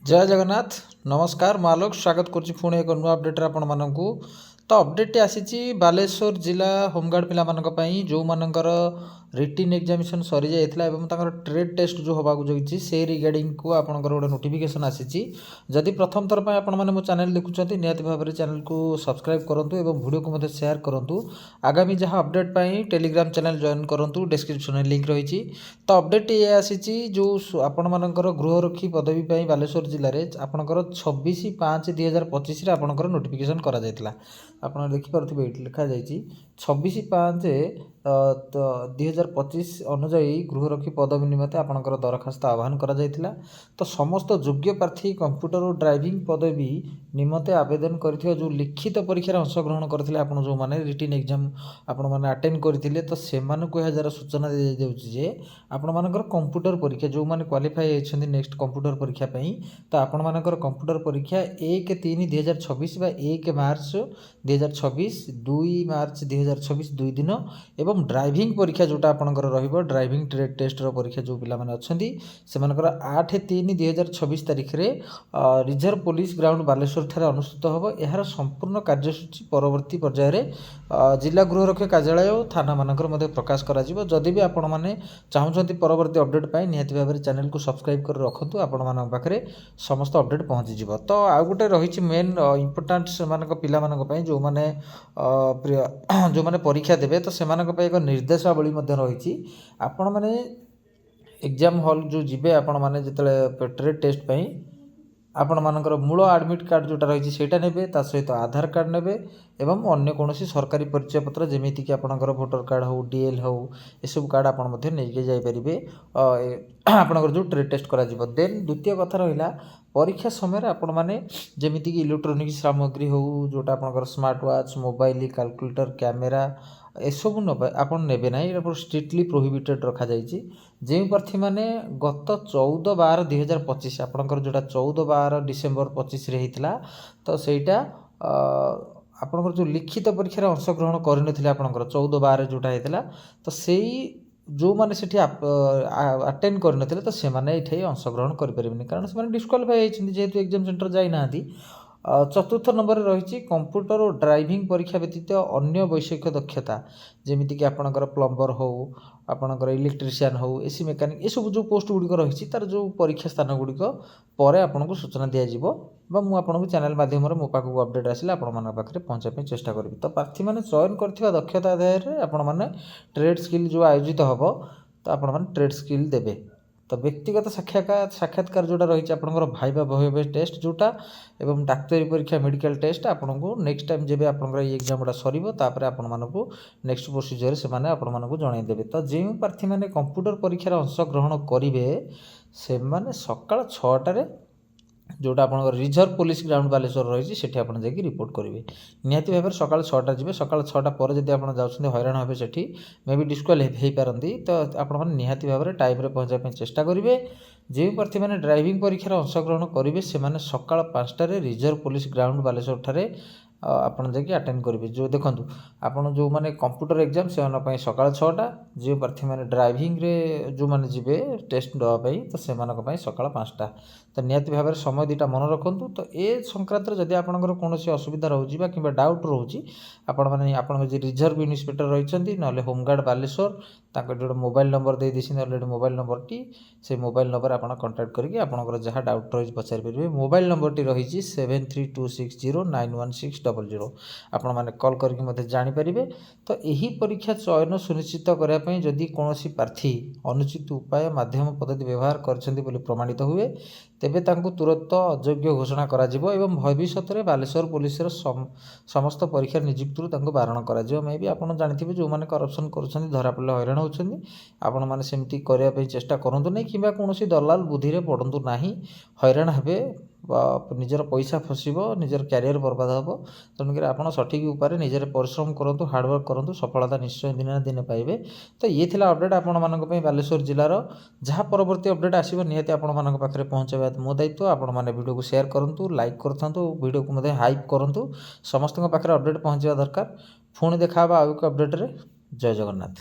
जय जगन्नाथ नमस्कार ମୁଁ ଆଲୋକ ସ୍ୱାଗତ କରୁଛି ପୁଣି ଏକ ନୂଆ ଅପଡ଼େଟ୍ରେ ଆପଣମାନଙ୍କୁ। ତ ଅପଡ଼େଟ୍ଟି ଆସିଛି ବାଲେଶ୍ୱର ଜିଲ୍ଲା ହୋମଗାର୍ଡ଼ ପିଲାମାନଙ୍କ ପାଇଁ ଯେଉଁମାନଙ୍କର ରିଟିନ୍ ଏକ୍ଜାମିନେସନ୍ ସରିଯାଇଥିଲା ଏବଂ ତାଙ୍କର ଟ୍ରେଡ୍ ଟେଷ୍ଟ ଯେଉଁ ହେବାକୁ ଯାଉଛି ସେ ରିଗାର୍ଡ଼ିଂକୁ ଆପଣଙ୍କର ଗୋଟେ ନୋଟିଫିକେସନ୍ ଆସିଛି। ଯଦି ପ୍ରଥମ ଥର ପାଇଁ ଆପଣମାନେ ମୋ ଚ୍ୟାନେଲ୍ ଦେଖୁଛନ୍ତି ନିହାତି ଭାବରେ ଚ୍ୟାନେଲ୍କୁ ସବସ୍କ୍ରାଇବ୍ କରନ୍ତୁ ଏବଂ ଭିଡ଼ିଓକୁ ମଧ୍ୟ ସେୟାର କରନ୍ତୁ। ଆଗାମୀ ଯାହା ଅପଡ଼େଟ୍ ପାଇଁ ଟେଲିଗ୍ରାମ ଚ୍ୟାନେଲ୍ ଜଏନ୍ କରନ୍ତୁ, ଡେସ୍କ୍ରିପ୍ସନରେ ଲିଙ୍କ୍ ରହିଛି। ତ ଅପଡ଼େଟ୍ଟି ଏ ଆସିଛି ଯେଉଁ ଆପଣମାନଙ୍କର ଗୃହରକ୍ଷୀ ପଦବୀ ପାଇଁ ବାଲେଶ୍ୱର ଜିଲ୍ଲାରେ ଆପଣଙ୍କର 26/5/2025 ଆପଣଙ୍କର ନୋଟିଫିକେସନ୍ କରାଯାଇଥିଲା। ଆପଣ ଦେଖିପାରୁଥିବେ ଏଇଠି ଲେଖାଯାଇଛି 26/5/2025 ଅନୁଯାୟୀ ଗୃହରକ୍ଷୀ ପଦବୀ ନିମନ୍ତେ ଆପଣଙ୍କର ଦରଖାସ୍ତ ଆହ୍ୱାନ କରାଯାଇଥିଲା। ତ ସମସ୍ତ ଯୋଗ୍ୟ ପ୍ରାର୍ଥୀ କମ୍ପ୍ୟୁଟର ଓ ଡ୍ରାଇଭିଂ ପଦବୀ ନିମନ୍ତେ ଆବେଦନ କରିଥିବା ଯେଉଁ ଲିଖିତ ପରୀକ୍ଷାରେ ଅଂଶଗ୍ରହଣ କରିଥିଲେ ଆପଣ ଯେଉଁମାନେ ରିଟିନ୍ ଏକ୍ଜାମ୍ ଆପଣମାନେ ଆଟେଣ୍ଡ କରିଥିଲେ, ତ ସେମାନଙ୍କୁ ଏହା ଦ୍ୱାରା ସୂଚନା ଦିଆଯାଉଛି ଯେ ଆପଣମାନଙ୍କର କମ୍ପ୍ୟୁଟର ପରୀକ୍ଷା ଯେଉଁମାନେ କ୍ୱାଲିଫାଏ ହେଇଛନ୍ତି ନେକ୍ସଟ କମ୍ପ୍ୟୁଟର ପରୀକ୍ଷା ପାଇଁ, ତ ଆପଣମାନଙ୍କର କମ୍ପ୍ୟୁଟର ପରୀକ୍ଷା 1/3/2026 ବା 1 ମାର୍ଚ୍ଚ 2026, 2 ମାର୍ଚ୍ଚ 2026 ଦୁଇ ଦିନ ଏବଂ ଡ୍ରାଇଭିଂ ପରୀକ୍ଷା ଯେଉଁଟା ଆପଣଙ୍କର ରହିବ ଡ୍ରାଇଭିଂ ଟ୍ରେଡ୍ ଟେଷ୍ଟର ପରୀକ୍ଷା ଯେଉଁ ପିଲାମାନେ ଅଛନ୍ତି ସେମାନଙ୍କର 8/3/2026 ତାରିଖରେ ରିଜର୍ଭ ପୋଲିସ ଗ୍ରାଉଣ୍ଡ ବାଲେଶ୍ୱରଠାରେ ଅନୁଷ୍ଠିତ ହେବ। ଏହାର ସମ୍ପୂର୍ଣ୍ଣ କାର୍ଯ୍ୟସୂଚୀ ପରବର୍ତ୍ତୀ ପର୍ଯ୍ୟାୟରେ ଜିଲ୍ଲା ଗୃହରକ୍ଷୀ କାର୍ଯ୍ୟାଳୟ ଓ ଥାନାମାନଙ୍କର ମଧ୍ୟ ପ୍ରକାଶ କରାଯିବ। ଯଦି ବି ଆପଣମାନେ ଚାହୁଁଛନ୍ତି ପରବର୍ତ୍ତୀ ଅପଡ଼େଟ୍ ପାଇଁ ନିହାତି ଭାବରେ ଚ୍ୟାନେଲକୁ ସବସ୍କ୍ରାଇବ୍ କରି ରଖନ୍ତୁ, ଆପଣମାନଙ୍କ ପାଖରେ ସମସ୍ତ ଅପଡ଼େଟ୍ ପହଞ୍ଚିଯିବ। ତ ଆଉ ଗୋଟେ ରହିଛି ମେନ୍ ଇମ୍ପୋର୍ଟାଣ୍ଟ ସେମାନଙ୍କ ପିଲାମାନଙ୍କ ପାଇଁ ଯେଉଁମାନେ ପରୀକ୍ଷା ଦେବେ, ତ ସେମାନଙ୍କ ପାଇଁ ଏକ ନିର୍ଦ୍ଦେଶାବଳୀ ମଧ୍ୟ ରହିଛି। ଆପଣମାନେ ଏକ୍ଜାମ୍ ହଲ୍ ଯେଉଁ ଯିବେ ଆପଣମାନେ ଯେତେବେଳେ ଟ୍ରେଡ୍ ଟେଷ୍ଟ ପାଇଁ ଆପଣମାନଙ୍କର ମୂଳ ଆଡ଼ମିଟ୍ କାର୍ଡ଼ ଯେଉଁଟା ରହିଛି ସେଇଟା ନେବେ, ତା ସହିତ ଆଧାର କାର୍ଡ଼ ନେବେ ଏବଂ ଅନ୍ୟ କୌଣସି ସରକାରୀ ପରିଚୟପତ୍ର ଯେମିତିକି ଆପଣଙ୍କର ଭୋଟର କାର୍ଡ଼ ହେଉ, DL ହେଉ, ଏସବୁ କାର୍ଡ଼ ଆପଣ ମଧ୍ୟ ନେଇକି ଯାଇପାରିବେ ଆପଣଙ୍କର ଯେଉଁ ଟ୍ରେଡ୍ ଟେଷ୍ଟ କରାଯିବ। ଦେନ୍ ଦ୍ୱିତୀୟ କଥା ରହିଲା ପରୀକ୍ଷା ସମୟରେ ଆପଣମାନେ ଯେମିତିକି ଇଲେକ୍ଟ୍ରୋନିକ୍ସ ସାମଗ୍ରୀ ହେଉ, ଯେଉଁଟା ଆପଣଙ୍କର smart watch, mobile, calculator, camera ଏସବୁ ଆପଣ ନେବେ ନାହିଁ। ଏଇଟା ପୁରା ଷ୍ଟ୍ରିକ୍ଟଲି ପ୍ରୋହିବିଟେଡ଼ ରଖାଯାଇଛି। ଯେଉଁ ପ୍ରାର୍ଥୀମାନେ ଗତ 14/12/2025 ଆପଣଙ୍କର ଯେଉଁଟା 14/12/2025ରେ ହେଇଥିଲା, ତ ସେଇଟା ଆପଣଙ୍କର ଯେଉଁ ଲିଖିତ ପରୀକ୍ଷାରେ ଅଂଶଗ୍ରହଣ କରିନଥିଲେ ଆପଣଙ୍କର 14/12 ଯେଉଁଟା ହେଇଥିଲା, ତ ସେଇ ଯେଉଁମାନେ ସେଠି ଆଟେଣ୍ଡ କରିନଥିଲେ ତ ସେମାନେ ଏଠି ଅଂଶଗ୍ରହଣ କରିପାରିବେନି, କାରଣ ସେମାନେ ଡିସ୍କ୍ୱାଲିଫାଏ ହେଇଛନ୍ତି ଯେହେତୁ ଏକ୍ଜାମ୍ ସେଣ୍ଟର ଯାଇନାହାନ୍ତି। ଚତୁର୍ଥ ନମ୍ବରରେ ରହିଛି କମ୍ପ୍ୟୁଟର ଓ ଡ୍ରାଇଭିଂ ପରୀକ୍ଷା ବ୍ୟତୀତ ଅନ୍ୟ ବୈଷୟିକ ଦକ୍ଷତା ଯେମିତିକି ଆପଣଙ୍କର ପ୍ଲମ୍ବର ହେଉ, ଆପଣଙ୍କର ଇଲେକ୍ଟ୍ରିସିଆନ୍ ହେଉ, AC ମେକାନିକ୍ ଏସବୁ ଯେଉଁ ପୋଷ୍ଟ ଗୁଡ଼ିକ ରହିଛି ତାର ଯେଉଁ ପରୀକ୍ଷା ସ୍ଥାନ ଗୁଡ଼ିକ ପରେ ଆପଣଙ୍କୁ ସୂଚନା ଦିଆଯିବ ବା ମୁଁ ଆପଣଙ୍କୁ ଚ୍ୟାନେଲ୍ ମାଧ୍ୟମରେ ମୋ ପାଖକୁ ଅପଡ଼େଟ୍ ଆସିଲେ ଆପଣମାନଙ୍କ ପାଖରେ ପହଞ୍ଚାଇବା ପାଇଁ ଚେଷ୍ଟା କରିବି। ତ ପ୍ରାର୍ଥୀମାନେ ଚୟନ କରିଥିବା ଦକ୍ଷତା ଆଧାରରେ ଆପଣମାନେ ଟ୍ରେଡ୍ ସ୍କିଲ୍ ଯେଉଁ ଆୟୋଜିତ ହେବ ତ ଆପଣମାନେ ଟ୍ରେଡ୍ ସ୍କିଲ୍ ଦେବେ। ତ ବ୍ୟକ୍ତିଗତ ସାକ୍ଷାତକାର ଯେଉଁଟା ରହିଛି ଆପଣଙ୍କର ଭାଇବା ଭଏସ୍ ଟେଷ୍ଟ ଯେଉଁଟା ଏବଂ ଡାକ୍ତରୀ ପରୀକ୍ଷା ମେଡ଼ିକାଲ ଟେଷ୍ଟ ଆପଣଙ୍କୁ ନେକ୍ସଟ ଟାଇମ୍ ଯେବେ ଆପଣଙ୍କର ଏଇ ଏକ୍ଜାମ୍ ଗୁଡ଼ା ସରିବ ତାପରେ ଆପଣମାନଙ୍କୁ ନେକ୍ସଟ ପ୍ରୋସିଜିଓରେ ସେମାନେ ଆପଣମାନଙ୍କୁ ଜଣାଇଦେବେ। ତ ଯେଉଁ ପ୍ରାର୍ଥୀମାନେ କମ୍ପ୍ୟୁଟର ପରୀକ୍ଷାରେ ଅଂଶଗ୍ରହଣ କରିବେ ସେମାନେ ସକାଳ 6ଟାରେ ଯେଉଁଟା ଆପଣଙ୍କର ରିଜର୍ଭ ପୋଲିସ ଗ୍ରାଉଣ୍ଡ ବାଲେଶ୍ୱର ରହିଛି ସେଠି ଆପଣ ଯାଇକି ରିପୋର୍ଟ କରିବେ। ନିହାତି ଭାବରେ ସକାଳ 6ଟା ଯିବେ। ସକାଳ 6ଟା ପରେ ଯଦି ଆପଣ ଯାଉଛନ୍ତି ହଇରାଣ ହେବେ, ସେଠି ମେ ବି ଡିସ୍କ୍ୱାଲିଫାଏ ହେଇପାରନ୍ତି। ତ ଆପଣମାନେ ନିହାତି ଭାବରେ ଟାଇମ୍ରେ ପହଞ୍ଚିବା ପାଇଁ ଚେଷ୍ଟା କରିବେ। ଯେଉଁ ପ୍ରାର୍ଥୀମାନେ ଡ୍ରାଇଭିଂ ପରୀକ୍ଷାରେ ଅଂଶଗ୍ରହଣ କରିବେ ସେମାନେ ସକାଳ 5ଟାରେ ରିଜର୍ଭ ପୋଲିସ ଗ୍ରାଉଣ୍ଡ ବାଲେଶ୍ୱରଠାରେ ଆପଣ ଯାଇକି ଆଟେଣ୍ଡ କରିବେ। ଯେଉଁ ଦେଖନ୍ତୁ ଆପଣ ଯେଉଁମାନେ କମ୍ପ୍ୟୁଟର ଏକ୍ଜାମ୍ ସେମାନଙ୍କ ପାଇଁ ସକାଳ 6ଟା, ଯେଉଁ ପ୍ରାର୍ଥୀମାନେ ଡ୍ରାଇଭିଂରେ ଯେଉଁମାନେ ଯିବେ ଟେଷ୍ଟ ଦେବା ପାଇଁ ତ ସେମାନଙ୍କ ପାଇଁ ସକାଳ 5ଟା। ତ ନିହାତି ଭାବରେ ସମୟ ଦୁଇଟା ମନେ ରଖନ୍ତୁ। ତ ଏ ସଂକ୍ରାନ୍ତରେ ଯଦି ଆପଣଙ୍କର କୌଣସି ଅସୁବିଧା ରହୁଛି ବା କିମ୍ବା ଡାଉଟ୍ ରହୁଛି ଆପଣମାନେ ଆପଣଙ୍କ ଯେ ରିଜର୍ଭ ଇନ୍ସପେକ୍ଟର ରହିଛନ୍ତି ନହେଲେ ହୋମଗାର୍ଡ଼ ବାଲେଶ୍ୱର ତାଙ୍କର ଗୋଟେ ମୋବାଇଲ୍ ନମ୍ବର ଦେଇ ଦେଇଛନ୍ତି ଅଲରେଡ଼ି ମୋବାଇଲ୍ ନମ୍ବରଟି, ସେଇ ମୋବାଇଲ୍ ନମ୍ବର ଆପଣ କଣ୍ଟାକ୍ଟ କରିକି ଆପଣଙ୍କର ଯାହା ଡାଉଟ୍ ରହିଛି ପଚାରିପାରିବେ। ମୋବାଇଲ୍ ନମ୍ବରଟି ରହିଛି 7326091600। ଆପଣମାନେ କଲ୍ କରିକି ମଧ୍ୟ ଜାଣିପାରିବେ। ତ ଏହି ପରୀକ୍ଷା ଚୟନ ସୁନିଶ୍ଚିତ କରିବା ପାଇଁ ଯଦି କୌଣସି ପ୍ରାର୍ଥୀ ଅନୁଚିତ ଉପାୟ ମାଧ୍ୟମ ପଦ୍ଧତି ବ୍ୟବହାର କରିଛନ୍ତି ବୋଲି ପ୍ରମାଣିତ ହୁଏ ତେବେ ତାଙ୍କୁ ତୁରନ୍ତ ଅଯୋଗ୍ୟ ଘୋଷଣା କରାଯିବ ଏବଂ ଭବିଷ୍ୟତରେ ବାଲେଶ୍ୱର ପୋଲିସର ସମସ୍ତ ପରୀକ୍ଷା ନିଯୁକ୍ତିରୁ ତାଙ୍କୁ ବାରଣ କରାଯିବ। ମେ ବି ଆପଣ ଜାଣିଥିବେ ଯେଉଁମାନେ କରପ୍ସନ୍ କରୁଛନ୍ତି ଧରାପଡ଼ିଲେ ହଇରାଣ ହେଉଛନ୍ତି, ଆପଣମାନେ ସେମିତି କରିବା ପାଇଁ ଚେଷ୍ଟା କରନ୍ତୁ ନାହିଁ କିମ୍ବା କୌଣସି ଦଲାଲ ବୁଦ୍ଧିରେ ପଡ଼ନ୍ତୁ ନାହିଁ। ହଇରାଣ ହେବେ, ନିଜର ପଇସା ଫସିବ, ନିଜର କ୍ୟାରିୟର ବର୍ବାଦ ହେବ। ତେଣୁକରି ଆପଣ ସଠିକ୍ ଉପାୟରେ ନିଜର ପରିଶ୍ରମ କରନ୍ତୁ, ହାର୍ଡ଼ୱାର୍କ କରନ୍ତୁ, ସଫଳତା ନିଶ୍ଚୟ ଦିନେ ନା ଦିନେ ପାଇବେ। ତ ଇଏ ଥିଲା ଅପଡ଼େଟ୍ ଆପଣମାନଙ୍କ ପାଇଁ ବାଲେଶ୍ୱର ଜିଲ୍ଲାର। ଯାହା ପରବର୍ତ୍ତୀ ଅପଡ଼େଟ୍ ଆସିବ ନିହାତି ଆପଣମାନଙ୍କ ପାଖରେ ପହଞ୍ଚାଇବା ମୋ ଦାୟିତ୍ୱ। ଆପଣମାନେ ଭିଡ଼ିଓକୁ ସେୟାର କରନ୍ତୁ, ଲାଇକ୍ କରିଥାନ୍ତୁ, ଭିଡ଼ିଓକୁ ମଧ୍ୟ ହାଇପ୍ କରନ୍ତୁ। ସମସ୍ତଙ୍କ ପାଖରେ ଅପଡ଼େଟ୍ ପହଞ୍ଚିବା ଦରକାର। ପୁଣି ଦେଖା ହେବା ଆଉ ଏକ ଅପଡ଼େଟ୍ରେ। ଜୟ ଜଗନ୍ନାଥ।